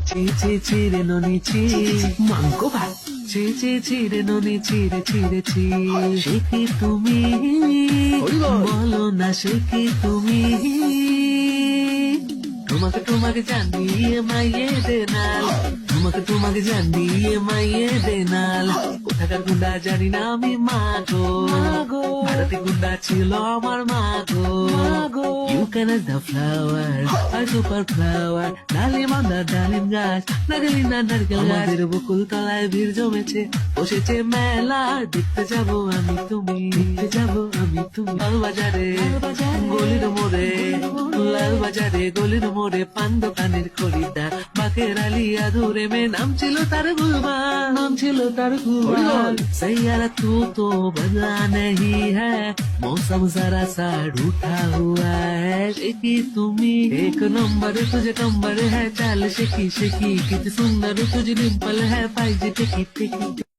চিরে ননি মাংকো ভাত চিরে ননি চিরে সে কি তুমি বলো না সে কি তুমি তোমাকে জানিয়ে মাইয়ে দেনাল তোমাকে জানিয়ে মাইয়ে দেনাল কোথাকার গুন্ডা জানি না আমি মাগো ভারতে গুন্ডা ছিল আমার মাগো ইউ ক্যান দ্য ফ্লাওয়ার আর সুপার ফ্লাওয়ার ডালিম আন্দার ডালিম গাছ নাগলিন না নারকেল গাছের বকুল তলায় ভিড় জমেছে বসেছে মেলা দেখতে যাবো আমি তুমি লাল বাজারে গলির মোড়ে লাল বাজারে গলির মোড়ে পান দোকানের খরিদ্দার বাকের আলিয়া ধরে মে নাম ছিল তার গুলবার सैयारा तू बदला नहीं है मौसम जरा सा रूठा हुआ है शेकी तुम्ही एक नंबर तुझे कंबर है चाल शेकी किती सुंदर तुझी डिंपल है पाहिजे टेकी